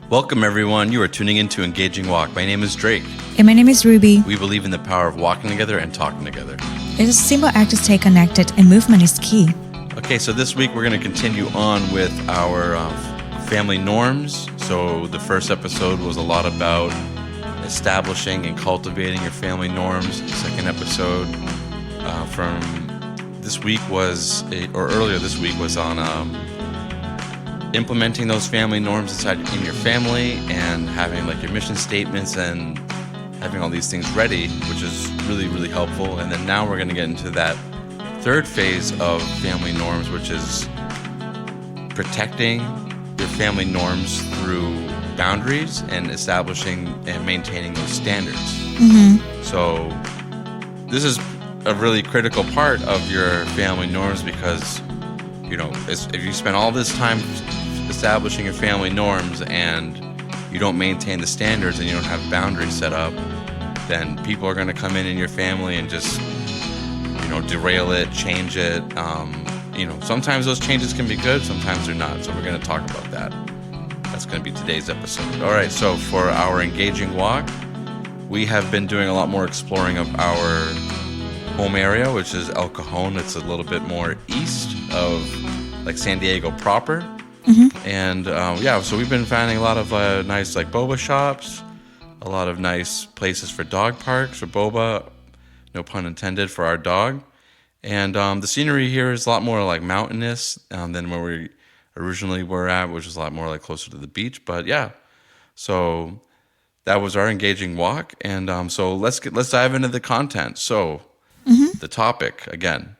Welcome, everyone. You are tuning into Engaging Walk. My name is Drake. And my name is Ruby. We believe in the power of walking together and talking together. It's a simple act to stay connected, and movement is key. Okay, so this week we're going to continue on with our family norms. So the first episode was a lot about establishing and cultivating your family norms. The second episode from this week earlier this week was on implementing those family norms in your family and having like your mission statements and having all these things ready, which is really, really helpful. And then now we're going to get into that third phase of family norms, which is protecting your family norms through boundaries and establishing and maintaining those standards. Mm-hmm. So this is a really critical part of your family norms because, you know, if you spend all this time establishing your family norms and you don't maintain the standards and you don't have boundaries set up, then people are going to come in your family and just, you know, derail it, change it. Sometimes those changes can be good, sometimes they're not. So we're going to talk about that. That's going to be today's episode. All right, so for our Engaging Walk, we have been doing a lot more exploring of our home area, which is El Cajon. It's a little bit more east of like San Diego proper. Mm-hmm. And so we've been finding a lot of nice like boba shops, a lot of nice places for dog parks for boba, no pun intended, for our dog. And the scenery here is a lot more like mountainous than where we originally were at, which is a lot more like closer to the beach. But yeah, so that was our Engaging Walk. And so let's dive into the content. So the topic, again,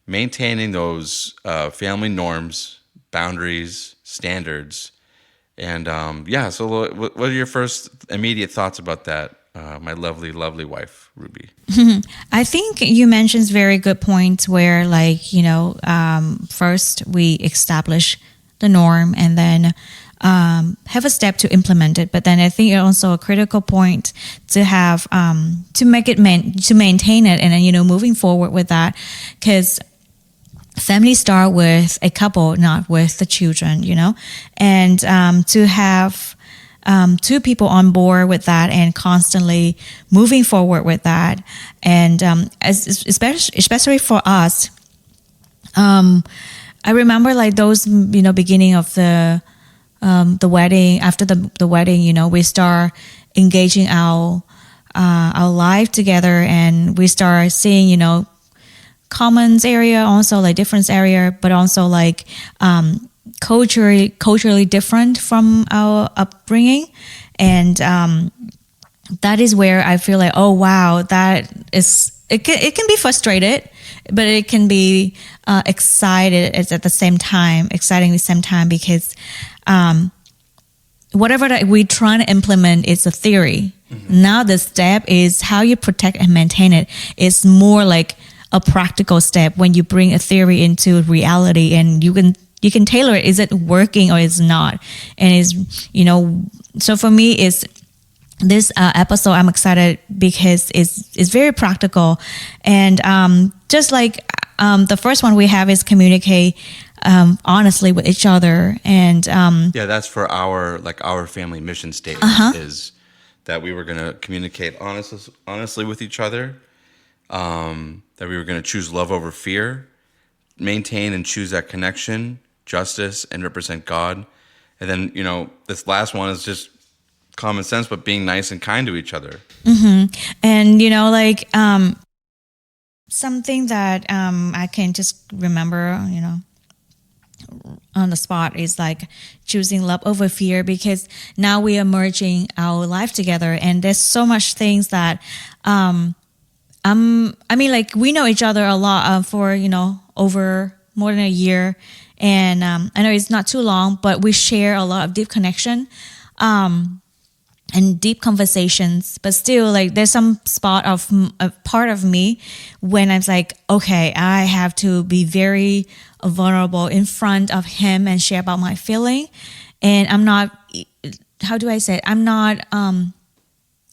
maintaining those family norms, boundaries, standards. And so what are your first immediate thoughts about that, my lovely, lovely wife, Ruby? I think you mentioned very good points where, first we establish the norm and then have a step to implement it. But then I think it's also a critical point to have to make it to maintain it, and then moving forward with that, because families start with a couple, not with the children, and to have two people on board with that and constantly moving forward with that, and especially for us, I remember like those beginning of the wedding. After the wedding, we start engaging our life together, and we start seeing commons area, also like difference area, but also like culturally different from our upbringing. And that is where I feel like, oh wow, that is, it can be frustrated, but it can be exciting at the same time, because whatever that we try to implement is a theory. Mm-hmm. Now the step is how you protect and maintain it. It's more like a practical step when you bring a theory into reality, and you can tailor it. Is it working or is not? And is so for me is this episode I'm excited because it's very practical, and just like the first one we have is communicate honestly with each other, and that's for our family mission statement is that we were going to communicate honestly with each other. That we were going to choose love over fear, maintain and choose that connection, justice, and represent God. And then, this last one is just common sense, but being nice and kind to each other. Mm-hmm. And, something that I can just remember, on the spot is like choosing love over fear, because now we are merging our life together, and there's so much things that we know each other a lot for over more than a year, and I know it's not too long, but we share a lot of deep connection and deep conversations. But still, like, there's some spot of a part of me when I'm like, okay, I have to be very vulnerable in front of him and share about my feeling, and I'm not. How do I say it? I'm not.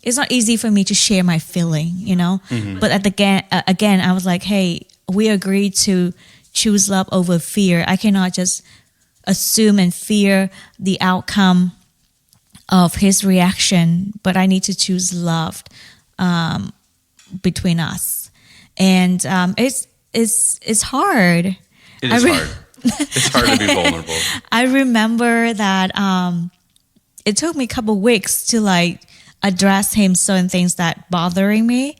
It's not easy for me to share my feeling, Mm-hmm. But again, I was like, hey, we agreed to choose love over fear. I cannot just assume and fear the outcome of his reaction, but I need to choose love between us. And it's hard. It is hard. It's hard to be vulnerable. I remember that it took me a couple weeks to like address him certain things that bother me,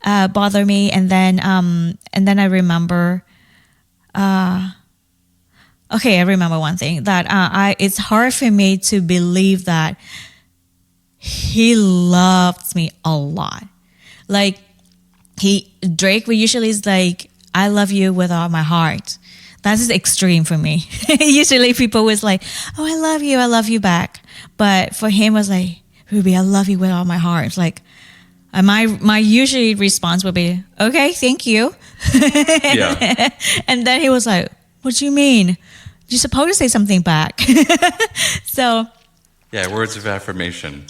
and then I remember. Okay, I remember one thing that it's hard for me to believe that he loves me a lot. Like Drake usually is like, I love you with all my heart. That is extreme for me. Usually people was like, oh, I love you back. But for him it was like, Ruby, I love you with all my heart. It's like, my usually response would be, okay, thank you. Yeah. And then he was like, what do you mean? You're supposed to say something back. So. Yeah, words of affirmation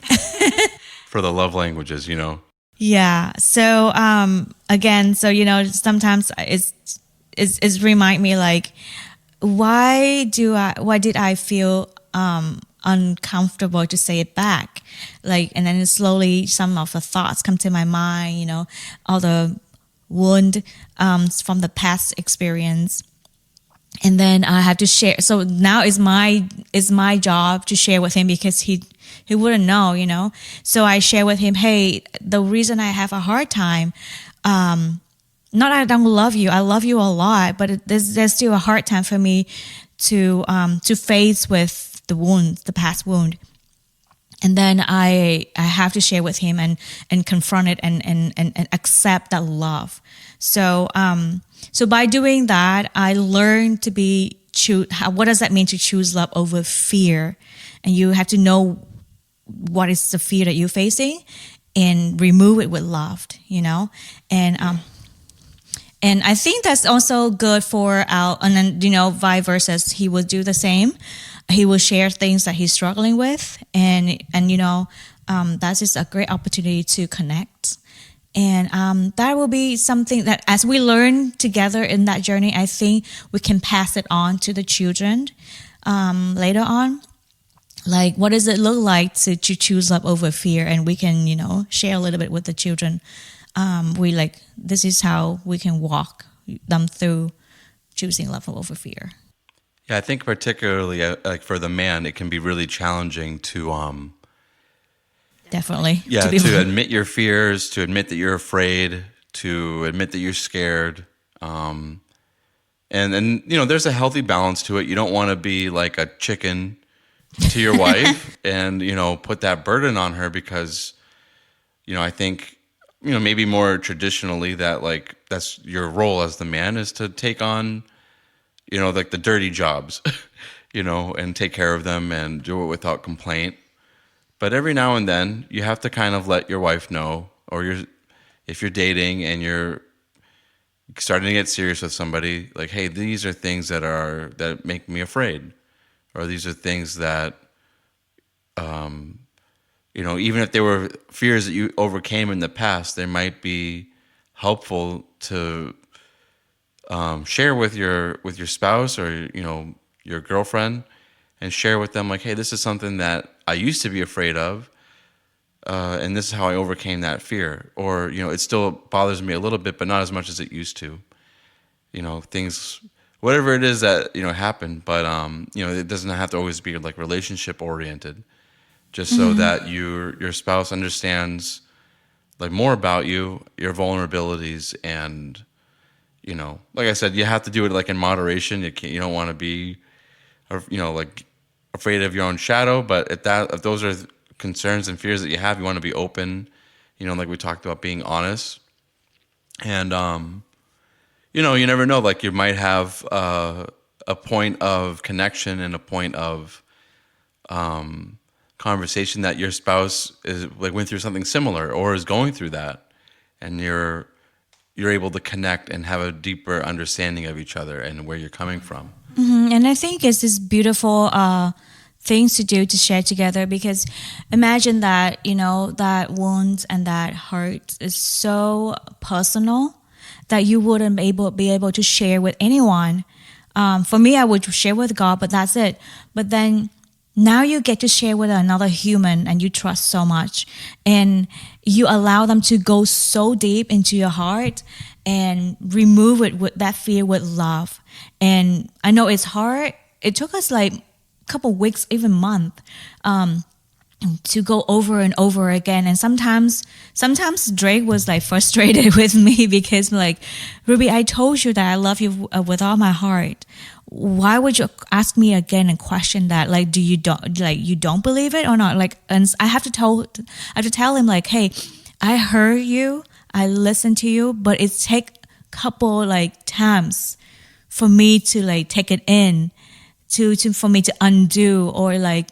for the love languages, Yeah. So again, so sometimes it's remind me like, why did I feel uncomfortable to say it back? Like, and then slowly some of the thoughts come to my mind, all the wound from the past experience. And then I have to share. So now is my job to share with him because he wouldn't know. So I share with him, hey, the reason I have a hard time, not that I don't love you, I love you a lot, but there's still a hard time for me to face with the wound, the past wound. And then I have to share with him and confront it and accept that love. So by doing that, I learned to what does that mean to choose love over fear? And you have to know what is the fear that you're facing and remove it with love, and I think that's also good for and then, vice versa, he will do the same. He will share things that he's struggling with, and that's just a great opportunity to connect. And that will be something that as we learn together in that journey, I think we can pass it on to the children later on. Like, what does it look like to choose love over fear? And we can, share a little bit with the children. This is how we can walk them through choosing love over fear. Yeah, I think particularly like for the man, it can be really challenging to definitely. Yeah, to admit your fears, to admit that you're afraid, to admit that you're scared. And there's a healthy balance to it. You don't want to be like a chicken to your wife and, put that burden on her because, I think, maybe more traditionally that like that's your role as the man is to take on, like the dirty jobs, and take care of them and do it without complaint. But every now and then you have to kind of let your wife know, or if you're dating and you're starting to get serious with somebody, like, hey, these are things that make me afraid, or these are things that, even if they were fears that you overcame in the past, they might be helpful to share with your spouse or your girlfriend, and share with them like, hey, this is something that I used to be afraid of, and this is how I overcame that fear. Or, it still bothers me a little bit, but not as much as it used to. Things, whatever it is that, happened. But, it doesn't have to always be like relationship oriented, just so that your spouse understands like more about you, your vulnerabilities, and, like I said, you have to do it like in moderation. You don't want to be, like afraid of your own shadow, but if those are concerns and fears that you have, you want to be open, like we talked about, being honest. And you never know, like you might have a point of connection and a point of conversation that your spouse is like went through something similar or is going through that, and you're able to connect and have a deeper understanding of each other and where you're coming from. Mm-hmm. And I think it's this beautiful things to do to share together, because imagine that, that wound and that hurt is so personal that you wouldn't be able to share with anyone. For me, I would share with God, but that's it. But then now you get to share with another human and you trust so much, and you allow them to go so deep into your heart and remove it with that fear with love. And I know it's hard. It took us like a couple weeks, even month, to go over and over again. And sometimes Drake was like frustrated with me because like, Ruby, I told you that I love you with all my heart. Why would you ask me again and question that? Like, you don't believe it or not? Like, and I have to tell him like, hey, I heard you, I listened to you, but it take couple like times for me to like take it in, for me to undo or like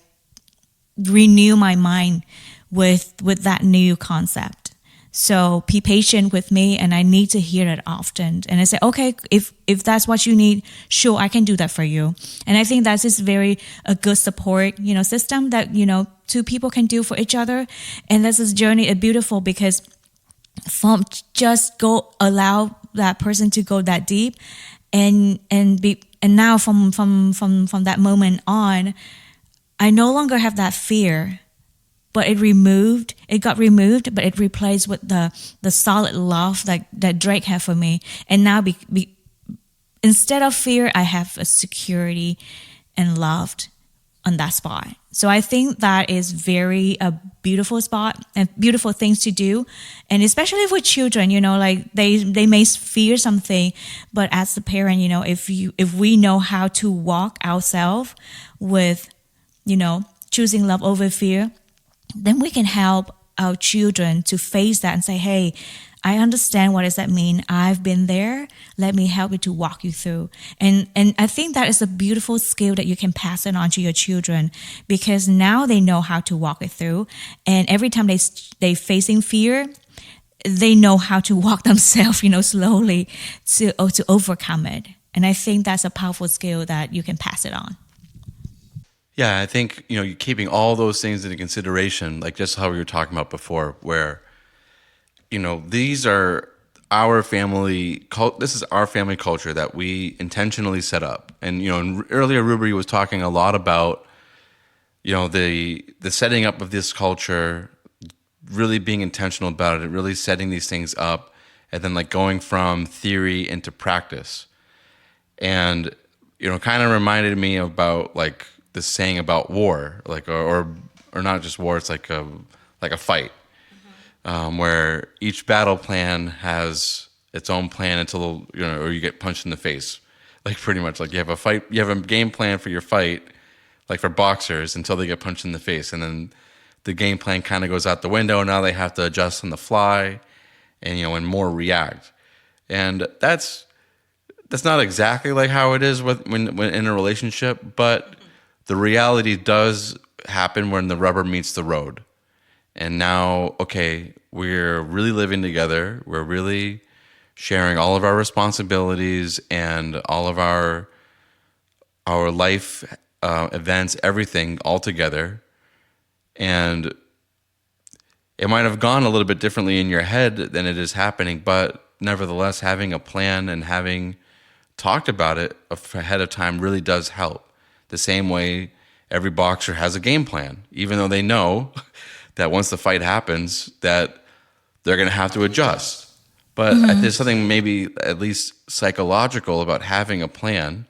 renew my mind with that new concept. So be patient with me, and I need to hear it often. And I say, okay, if that's what you need, sure, I can do that for you. And I think that's just a good support, system that, two people can do for each other. And this is journey is beautiful because from just allow that person to go that deep, and now from that moment on, I no longer have that fear. But it got removed, but it replaced with the solid love that Drake had for me. And now instead of fear, I have a security and loved on that spot. So I think that is a beautiful spot and beautiful things to do. And especially for children, like they may fear something, but as the parent, if we know how to walk ourselves with, choosing love over fear, then we can help our children to face that and say, hey, I understand what does that mean. I've been there. Let me help you to walk you through. And I think that is a beautiful skill that you can pass it on to your children, because now they know how to walk it through. And every time they facing fear, they know how to walk themselves, slowly to overcome it. And I think that's a powerful skill that you can pass it on. Yeah, I think, keeping all those things into consideration, like just how we were talking about before, where, these are our family, this is our family culture that we intentionally set up. And, earlier Ruby was talking a lot about, the setting up of this culture, really being intentional about it, really setting these things up, and then like going from theory into practice. And, kind of reminded me about like, this saying about war, like or not just war. It's like a fight, where each battle plan has its own plan until or you get punched in the face. Like pretty much, like you have a game plan for your fight, like for boxers until they get punched in the face, and then the game plan kind of goes out the window. Now they have to adjust on the fly, and and more react, and that's not exactly like how it is when in a relationship, but the reality does happen when the rubber meets the road. And now, okay, we're really living together. We're really sharing all of our responsibilities and all of our life events, everything all together. And it might have gone a little bit differently in your head than it is happening, but nevertheless, having a plan and having talked about it ahead of time really does help. The same way every boxer has a game plan, even though they know that once the fight happens that they're going to have to adjust. But there's something maybe at least psychological about having a plan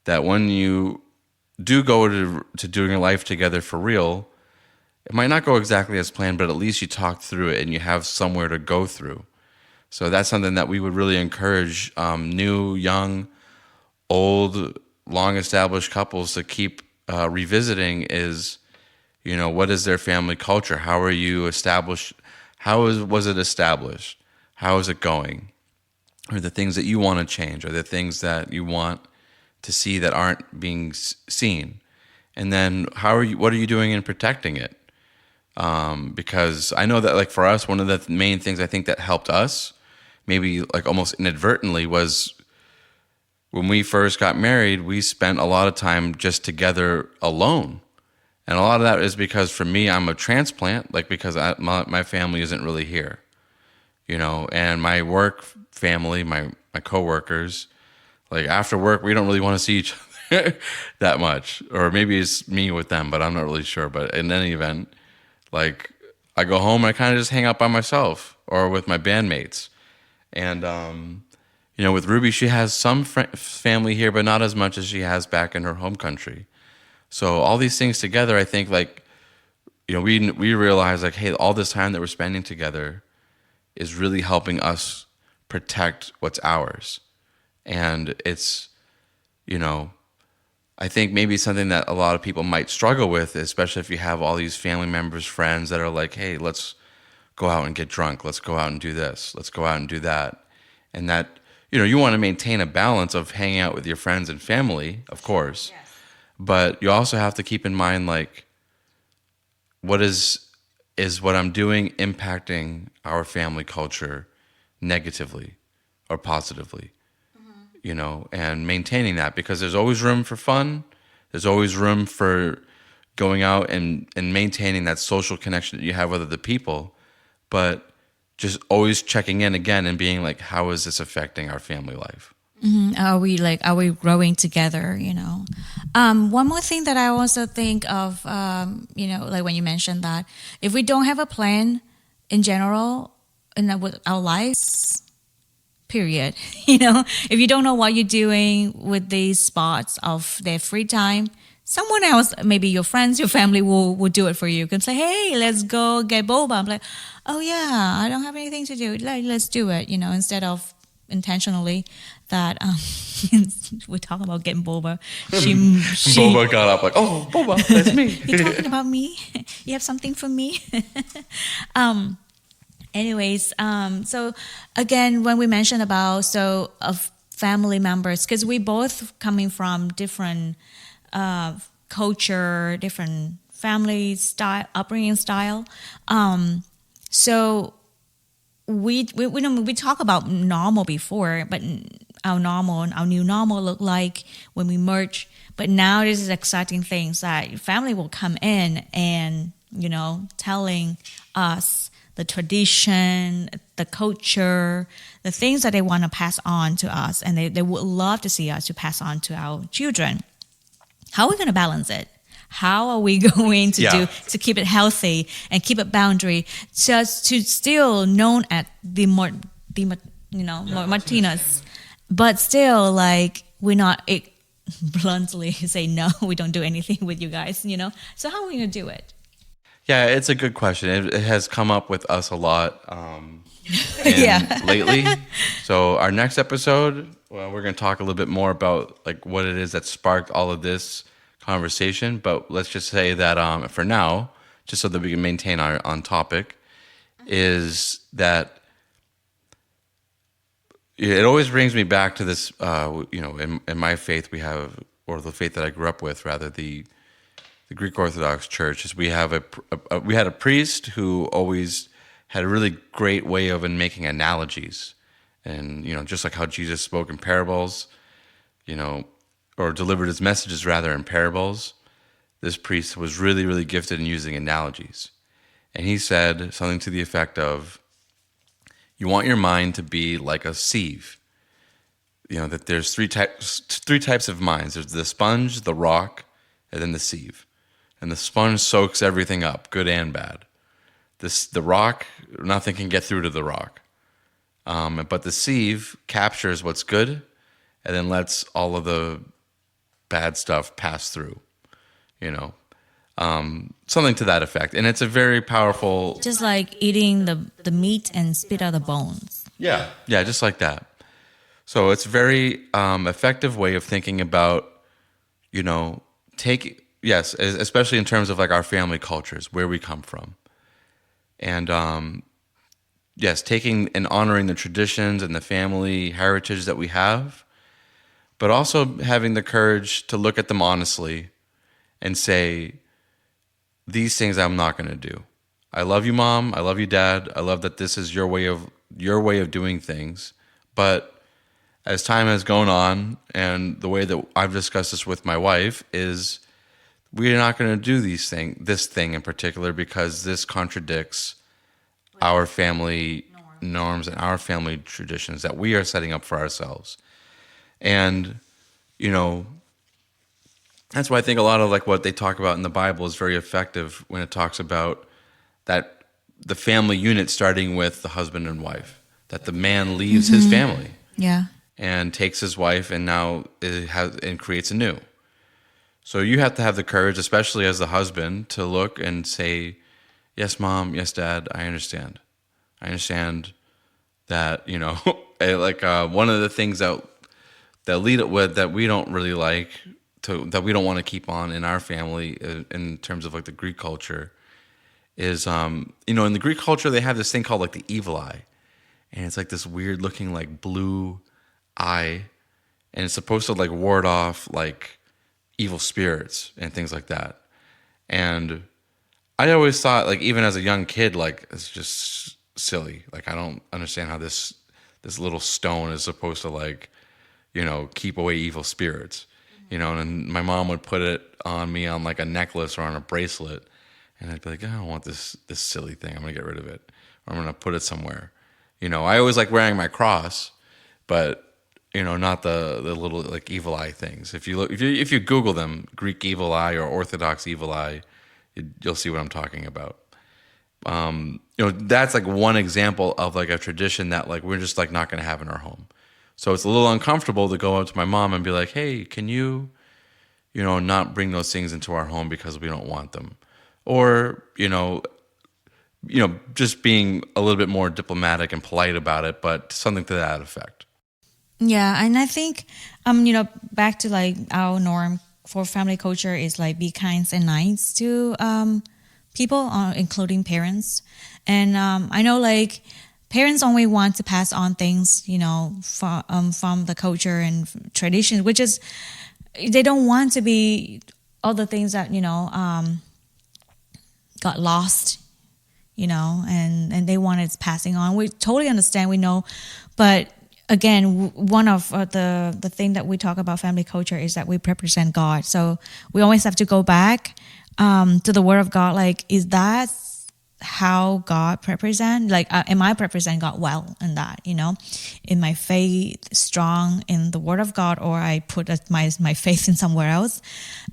that when you do go to doing your life together for real, it might not go exactly as planned, but at least you talked through it and you have somewhere to go through. So that's something that we would really encourage new, young, old, long-established couples to keep revisiting is, what is their family culture? How are you established? Was it established? How is it going? Are the things that you want to change? Are the things that you want to see that aren't being seen? And then what are you doing in protecting it? Because I know that like for us, one of the main things I think that helped us, maybe like almost inadvertently, was when we first got married, we spent a lot of time just together alone. And a lot of that is because for me, I'm a transplant, like because my family isn't really here, and my work family, my coworkers, like after work, we don't really want to see each other. that much, or maybe it's me with them, but I'm not really sure. But in any event, like I go home and I kind of just hang out by myself or with my bandmates. And with Ruby, she has some family here, but not as much as she has back in her home country. So all these things together, I think, like, we realize, like, hey, all this time that we're spending together is really helping us protect what's ours. And it's, I think maybe something that a lot of people might struggle with, especially if you have all these family members, friends that are like, hey, let's go out and get drunk. Let's go out and do this. Let's go out and do that. And that, you want to maintain a balance of hanging out with your friends and family, of course. Yes. But you also have to keep in mind, like, what is what I'm doing impacting our family culture negatively or positively? And maintaining that, because there's always room for fun. There's always room for going out and maintaining that social connection that you have with other people, but just always checking in again and being like, how is this affecting our family life? Mm-hmm. Are we growing together? One more thing that I also think of, like when you mentioned that if we don't have a plan in general in our lives, period. If you don't know what you're doing with these spots of their free time, someone else, maybe your friends, your family will do it for you. You can say, hey, let's go get boba. I'm like, oh yeah, I don't have anything to do. Let's do it, instead of intentionally that we talk about getting boba. Boba got up like, oh, boba, that's me. You're talking about me? You have something for me? Anyways, so again, when we mentioned about of family members, because we both coming from different culture, different family style, upbringing style. So we talk about normal before, but our new normal look like when we merge. But now this is exciting things that family will come in and telling us the tradition, the culture, the things that they want to pass on to us, and they would love to see us to pass on to our children. How are we going to balance it? How are we going to to keep it healthy and keep it boundary, just to still known at Martinez, but still like we're not bluntly say no, we don't do anything with you guys, So how are we going to do it? Yeah, it's a good question. It has come up with us a lot lately. So our next episode, we're going to talk a little bit more about like what it is that sparked all of this conversation. But let's just say that for now, just so that we can maintain our on topic, is that it always brings me back to this. In my faith, we have, or the faith that I grew up with, rather the Greek Orthodox Church, is we have we had a priest who always had a really great way of making analogies, and just like how Jesus spoke in parables, or delivered his messages rather in parables. This priest was really, really gifted in using analogies, and he said something to the effect of, "You want your mind to be like a sieve. That there's three types of minds. There's the sponge, the rock, and then the sieve." And the sponge soaks everything up, good and bad. The rock, nothing can get through to the rock. But the sieve captures what's good and then lets all of the bad stuff pass through, something to that effect. And it's a very powerful... Just like eating the meat and spit out the bones. Yeah, just like that. So it's a very effective way of thinking about, Yes, especially in terms of like our family cultures, where we come from. And yes, taking and honoring the traditions and the family heritage that we have, but also having the courage to look at them honestly and say, these things I'm not going to do. I love you, Mom. I love you, Dad. I love that this is your way of doing things. But as time has gone on, and the way that I've discussed this with my wife is, we're not going to do this thing in particular, because this contradicts our family norms and our family traditions that we are setting up for ourselves. And, That's why I think a lot of like what they talk about in the Bible is very effective when it talks about that the family unit starting with the husband and wife, that the man leaves his family Yeah. and takes his wife and now and creates a new. So you have to have the courage, especially as the husband, to look and say, yes, mom, yes, dad, I understand. I understand that, one of the things that lead it with that we don't really like that we don't want to keep on in our family in terms of like the Greek culture is, in the Greek culture, they have this thing called like the evil eye. And it's like this weird looking like blue eye. And it's supposed to like ward off like evil spirits and things like that. And I always thought like, even as a young kid, like it's just silly. Like I don't understand how this little stone is supposed to like, keep away evil spirits. And my mom would put it on me on like a necklace or on a bracelet. And I'd be like, I don't want this silly thing. I'm going to get rid of it. Or I'm going to put it somewhere. I always like wearing my cross, but, not the little like evil eye things. If you Google them, Greek evil eye or Orthodox evil eye, you'll see what I'm talking about. That's like one example of like a tradition that like we're just like not going to have in our home. So it's a little uncomfortable to go up to my mom and be like, hey, can you, not bring those things into our home because we don't want them. Or, just being a little bit more diplomatic and polite about it, but something to that effect. Yeah, and I think, back to like our norm for family culture is like be kind and nice to people, including parents. And I know like parents only want to pass on things, from the culture and tradition, which is they don't want to be all the things that got lost, and they wanted passing on. We totally understand, we know, but again, one of the thing that we talk about family culture is that we represent God. So we always have to go back to the Word of God. Like, is that how God represent? Like, am I represent God well in that? In my faith, strong in the Word of God, or I put my faith in somewhere else,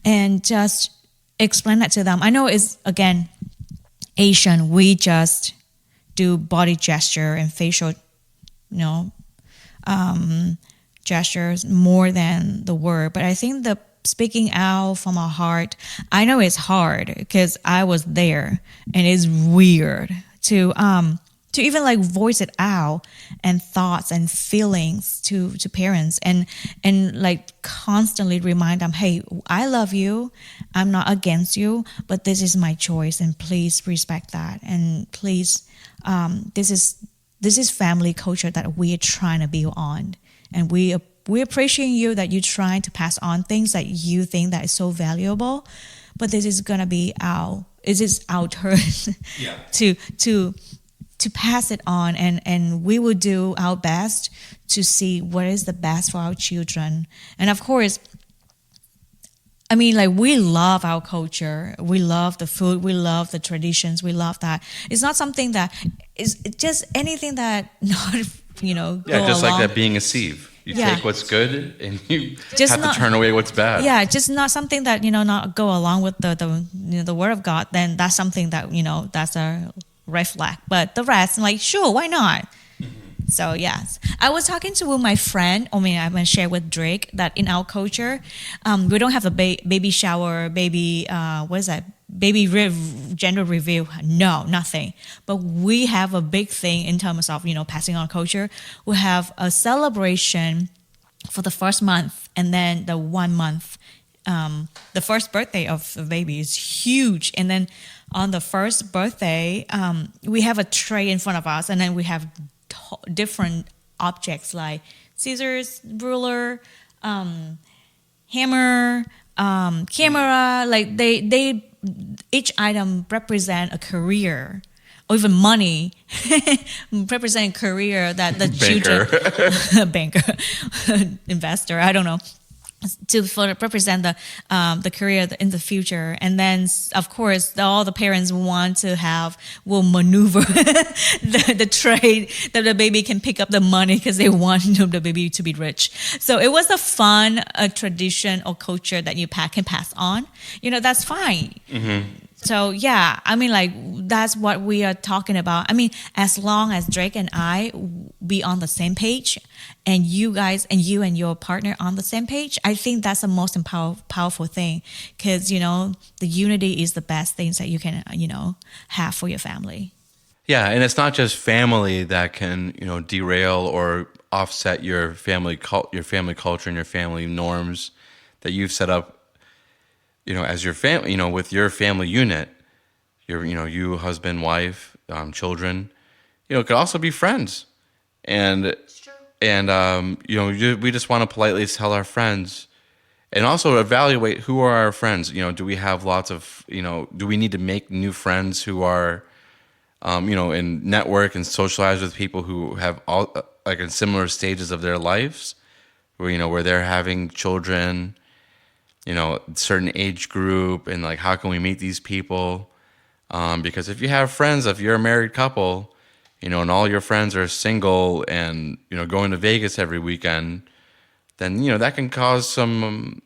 and just explain that to them. I know it's again Asian. We just do body gesture and facial, gestures more than the word. But I think the speaking out from our heart, I know it's hard because I was there, and it's weird to even like voice it out and thoughts and feelings to parents and like constantly remind them, hey, I love you, I'm not against you, but this is my choice, and please respect that, and please this is family culture that we are trying to build on, and we appreciate you that you're trying to pass on things that you think that is so valuable, but this is gonna be our turn to pass it on, and we will do our best to see what is the best for our children. And of course, I mean, like, we love our culture, we love the food, we love the traditions, we love that. It's not something that is just anything that not Yeah, just like that being a sieve. You take what's good and you just have to turn away what's bad. Yeah, just not something that not go along with the Word of God. Then that's something that that's a red flag. But the rest, I'm like, sure, why not? Mm-hmm. So yes, I was talking to my friend. I'm gonna share with Drake that in our culture, we don't have a baby shower, baby gender reveal. No, nothing. But we have a big thing in terms of passing on culture. We have a celebration for the first month, and then the 1 month. The first birthday of the baby is huge, and then on the first birthday, we have a tray in front of us, and then we have different objects like scissors, ruler, hammer, camera. Like they each item represent a career, or even money represent a career that the children banker investor, I don't know. to represent the career in the future. And then of course all the parents will maneuver the trade that the baby can pick up the money because they want the baby to be rich. So it was a fun tradition or culture that you can pass on. That's fine. So yeah, I mean, like, that's what we are talking about. I mean, as long as Drake and I be on the same page, and you guys and you and your partner on the same page, I think that's the most powerful thing. Because the unity is the best things that you can have for your family. Yeah, and it's not just family that can derail or offset your family culture and your family norms that you've set up. As your family, with your family unit, you, husband, wife, children, it could also be friends. And, it's true. And, we just want to politely tell our friends and also evaluate who are our friends. Do we have lots of, do we need to make new friends who are, and network and socialize with people who have all, like, in similar stages of their lives where they're having children, certain age group, and like, how can we meet these people? Because if you have friends, if you're a married couple, and all your friends are single and, going to Vegas every weekend, then, that can cause some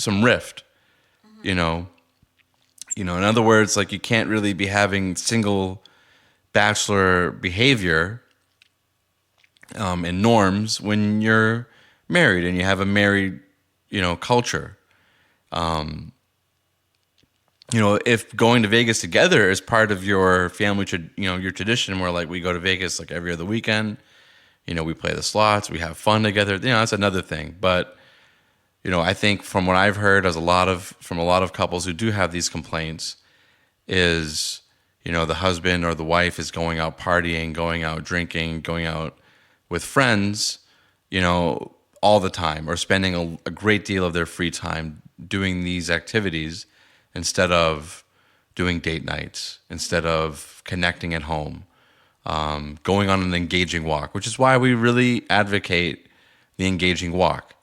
rift, in other words, like, you can't really be having single bachelor behavior, and norms when you're married and you have a married culture. If going to Vegas together is part of your family, your tradition, where like we go to Vegas like every other weekend, we play the slots, we have fun together, that's another thing. But, I think from what I've heard from a lot of couples who do have these complaints is, the husband or the wife is going out partying, going out drinking, going out with friends, all the time, or spending a great deal of their free time doing these activities instead of doing date nights, instead of connecting at home, going on an engaging walk, which is why we really advocate the engaging walk.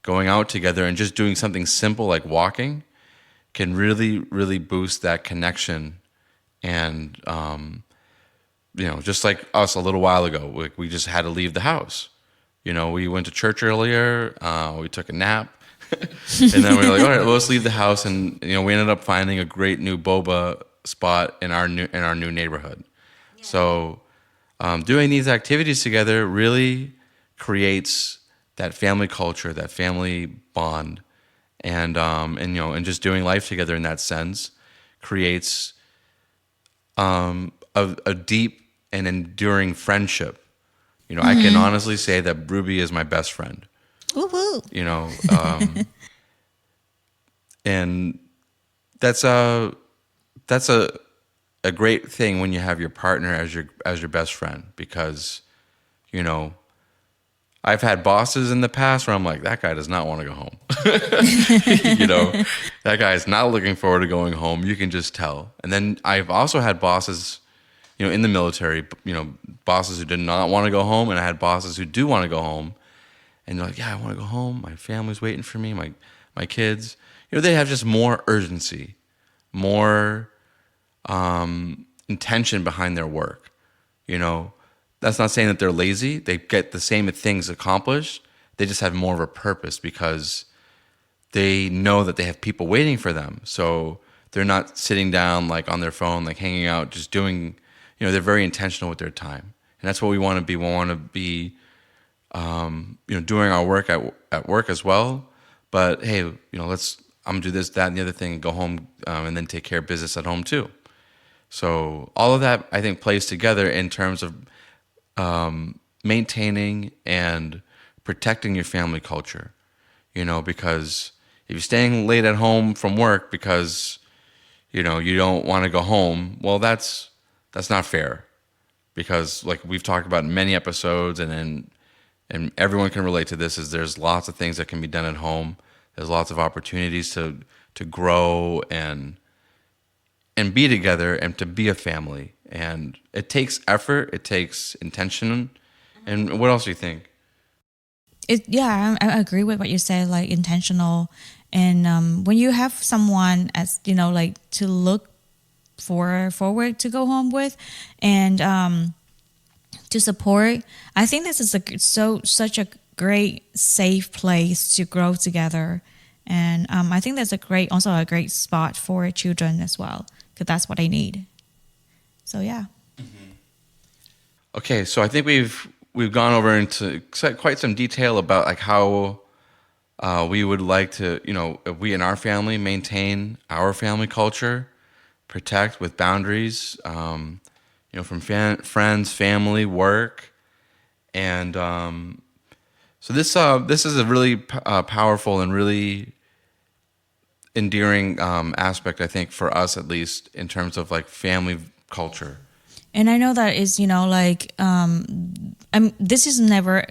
Going out together and just doing something simple like walking can really, really boost that connection. And, just like us a little while ago, we just had to leave the house. We went to church earlier, we took a nap, and then we were like, all right, well, let's leave the house. And, we ended up finding a great new boba spot in our new neighborhood. Yeah. So doing these activities together really creates that family culture, that family bond. And just doing life together in that sense creates a deep and enduring friendship. I can honestly say that Ruby is my best friend. Woo-hoo. And that's a great thing when you have your partner as your best friend, because, I've had bosses in the past where I'm like, that guy does not want to go home. That guy is not looking forward to going home. You can just tell. And then I've also had bosses, in the military, bosses who did not want to go home, and I had bosses who do want to go home. And they're like, yeah, I want to go home. My family's waiting for me, my kids. They have just more urgency, more intention behind their work. That's not saying that they're lazy. They get the same things accomplished. They just have more of a purpose because they know that they have people waiting for them. So they're not sitting down like on their phone, like hanging out, just doing, they're very intentional with their time. And that's what we want to be. We want to be, doing our work at work as well. But hey, I'm gonna do this, that, and the other thing, and go home, and then take care of business at home too. So all of that, I think, plays together in terms of maintaining and protecting your family culture. Because if you're staying late at home from work because you don't want to go home, well, that's not fair. Because like we've talked about in many episodes, and everyone can relate to this, is there's lots of things that can be done at home. There's lots of opportunities to grow and be together and to be a family. And it takes effort, it takes intention. And what else do you think? I agree with what you said, like intentional. And when you have someone as, like to look forward to go home with and to support, I think this is such a great, safe place to grow together. And I think that's also a great spot for children as well, because that's what they need. So, yeah. Okay, so I think we've gone over into quite some detail about like how we would like to, if we in our family maintain our family culture, protect with boundaries, from friends, family, work, and so this is a really powerful and really endearing aspect, I think, for us at least in terms of like family culture. And I know that is, this is never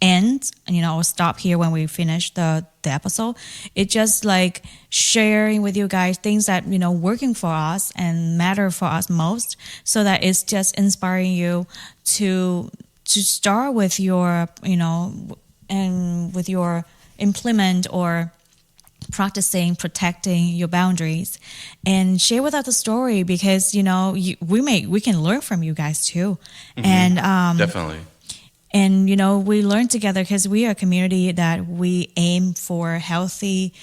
end, or stop here when we finish the episode. It's just like sharing with you guys things that, working for us and matter for us most, so that it's just inspiring you to start with your, and with your implement or practicing protecting your boundaries, and share with us the story, because we can learn from you guys too. And Definitely. and we learn together, because we are a community that we aim for healthy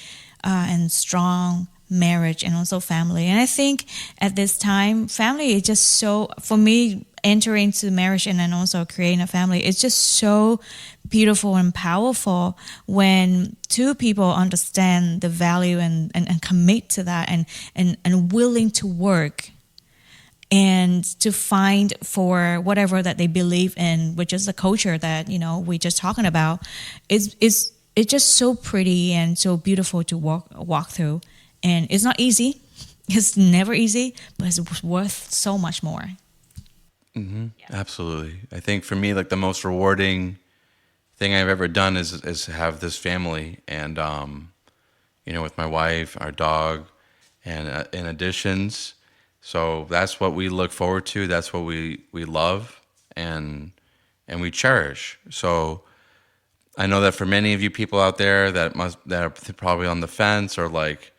and strong marriage and also family. And I think at this time, family is just so, for me, entering into marriage and then also creating a family, it's just so beautiful and powerful when two people understand the value and commit to that, and willing to work and to find for whatever that they believe in, which is the culture that we just talking about. It's just so pretty and so beautiful to walk through. And it's not easy. It's never easy, but it's worth so much more. Mm-hmm. Yeah. Absolutely. I think for me, like the most rewarding thing I've ever done is have this family, and with my wife, our dog, and in additions. So that's what we look forward to. That's what we love and we cherish. So I know that for many of you people out there that are probably on the fence, or like,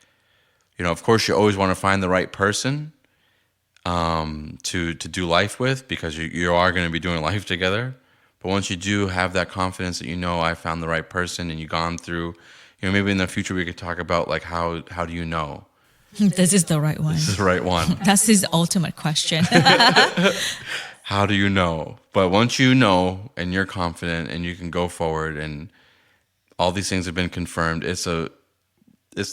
of course you always want to find the right person to do life with, because you are going to be doing life together. But once you do have that confidence that I found the right person, and you've gone through, maybe in the future we could talk about like how do you know this is the right one? This is the right one. That's his ultimate question. How do you know? But once you know and you're confident and you can go forward and all these things have been confirmed, it's the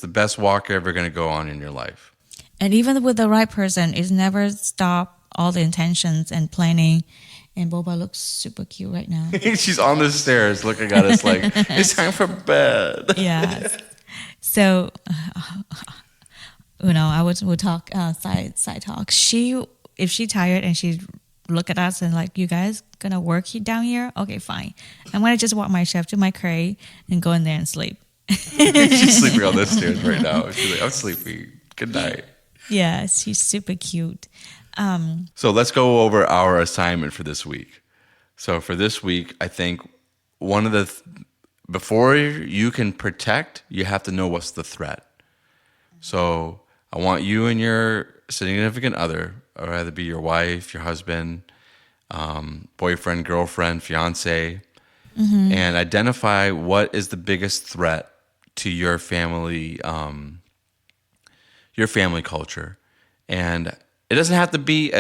best walk you're ever going to go on in your life. And even with the right person, it's never stop all the intentions and planning. And Boba looks super cute right now. She's on the stairs looking at us like, it's time for bed. Yes. So, we'll talk side talk. If she tired and she look at us and like, you guys gonna work down here? Okay, fine. I'm gonna just walk myself to my crate and go in there and sleep. She's sleeping on the stairs right now. She's like, I'm sleepy. Good night. Yes, she's super cute. So let's go over our assignment for this week. So for this week, I think one of before you can protect, you have to know what's the threat. So I want you and your significant other, or either be your wife, your husband, boyfriend, girlfriend, fiance, and identify what is the biggest threat to your family culture. And it doesn't have to be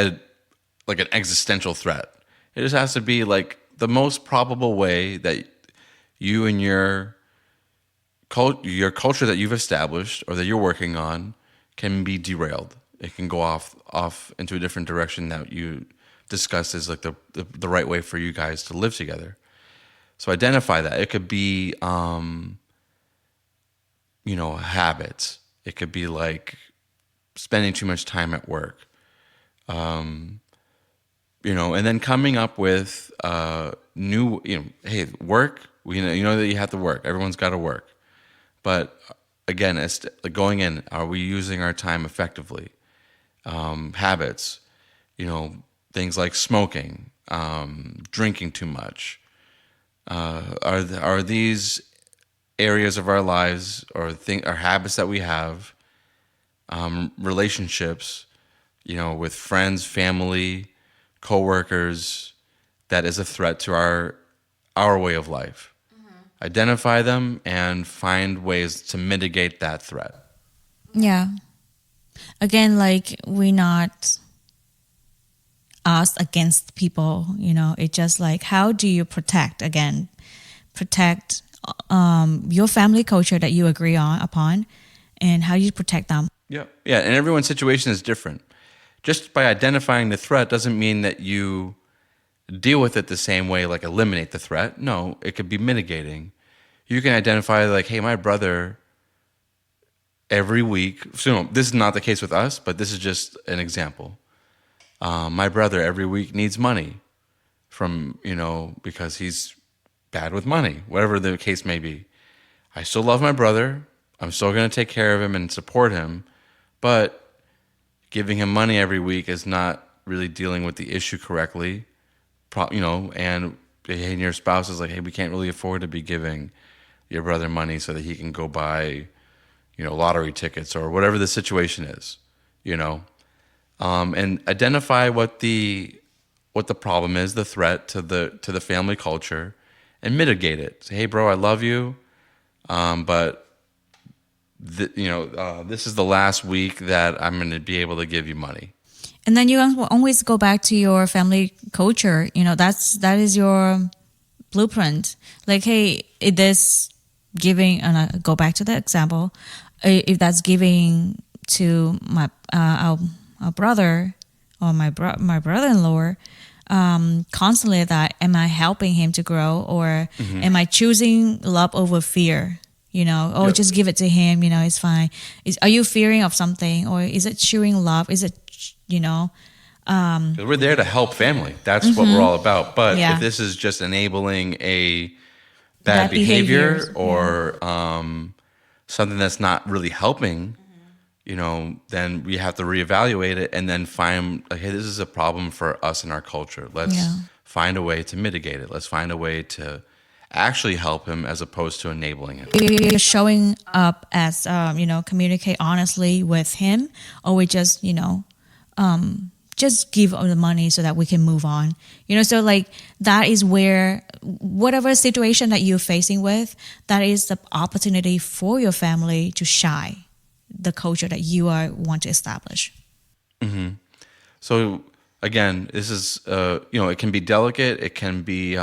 like an existential threat. It just has to be like the most probable way that you and your culture that you've established or that you're working on can be derailed. It can go off into a different direction that you discussed as like the right way for you guys to live together. So identify that. It could be habits. It could be like spending too much time at work. And then coming up with new, hey, work. You know that you have to work. Everyone's got to work. But again, it's like going in. Are we using our time effectively? Habits, things like smoking, drinking too much, Are these areas of our lives or habits that we have, relationships, with friends, family, coworkers, that is a threat to our way of life? Identify them and find ways to mitigate that threat. Yeah. Again, like we're not us against people, it's just like how do you protect your family culture that you agree upon, and how do you protect them? Yeah, and everyone's situation is different. Just by identifying the threat doesn't mean that you deal with it the same way, like eliminate the threat. No, it could be mitigating. You can identify like, hey, my brother every week, so this is not the case with us, but this is just an example. My brother every week needs money from, because he's bad with money, whatever the case may be. I still love my brother. I'm still going to take care of him and support him, but giving him money every week is not really dealing with the issue correctly. And your spouse is like, hey, we can't really afford to be giving your brother money so that he can go buy, lottery tickets or whatever the situation is, and identify what the problem is, the threat to the family culture, and mitigate it. Say, hey, bro, I love you, but this is the last week that I'm going to be able to give you money. And then you always go back to your family culture. That is your blueprint. Like, hey, it is giving, and I go back to the example. If that's giving to my our brother or my brother-in-law, constantly, that am I helping him to grow, or am I choosing love over fear? Yep. Just give it to him. It's fine. Are you fearing of something, or is it showing love? Is it 'Cause we're there to help family. That's what we're all about. But Yeah. if this is just enabling a bad Bad behavior behaviors, or something that's not really helping, then we have to reevaluate it and then find, like, hey, this is a problem for us in our culture. Let's find a way to mitigate it. Let's find a way to actually help him as opposed to enabling him. We're showing up as communicate honestly with him, or we just just give the money so that we can move on. So like that is where whatever situation that you're facing with, that is the opportunity for your family to shine the culture that you want to establish. So again, this is it can be delicate, it can be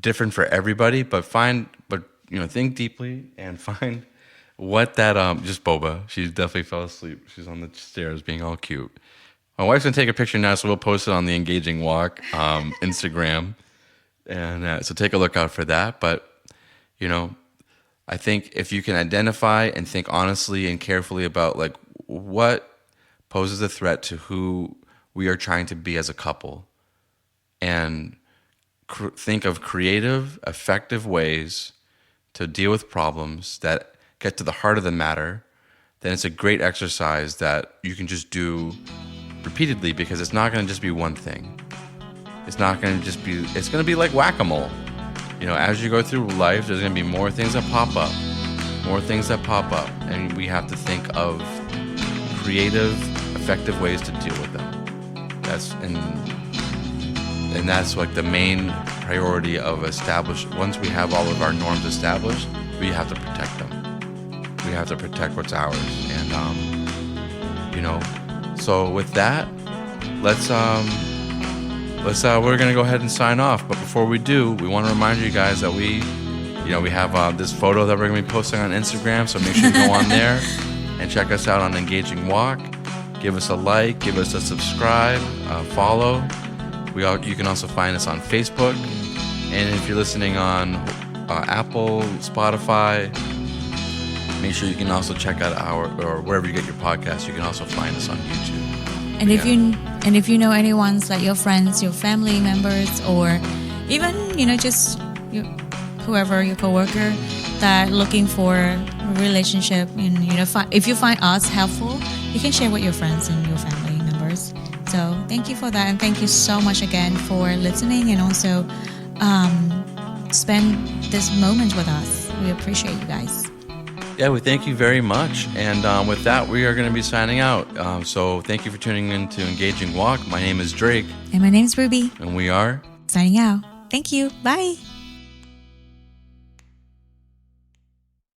different for everybody, but think deeply and find what that just Boba. She definitely fell asleep. She's on the stairs being all cute. My wife's gonna take a picture now, so we'll post it on the Engaging Walk Instagram, and so take a look out for that. But I think if you can identify and think honestly and carefully about like what poses a threat to who we are trying to be as a couple, and think of creative, effective ways to deal with problems that get to the heart of the matter, then it's a great exercise that you can just do repeatedly, because it's not going to just be one thing. It's not going to just be, it's going to be like whack-a-mole. As you go through life, there's going to be more things that pop up, and we have to think of creative, effective ways to deal with them. And that's like the main priority of once we have all of our norms established, we have to protect them. We have to protect what's ours. And, so with that, we're going to go ahead and sign off. But before we do, we want to remind you guys that we have this photo that we're going to be posting on Instagram. So make sure you go on there and check us out on Engaging Walk. Give us a like, give us a subscribe, follow. You can also find us on Facebook. And if you're listening on Apple, Spotify, make sure you can also check out or wherever you get your podcast. You can also find us on YouTube. And if you know anyone's, like your friends, your family members, or even just whoever, your coworker, that looking for a relationship, and if you find us helpful, you can share with your friends and your family members. So thank you for that, and thank you so much again for listening, and also spend this moment with us. We appreciate you guys. Yeah, we thank you very much. And with that, we are going to be signing out. So thank you for tuning in to Engaging Walk. My name is Drake. And my name's Ruby. And we are Signing out. Thank you. Bye.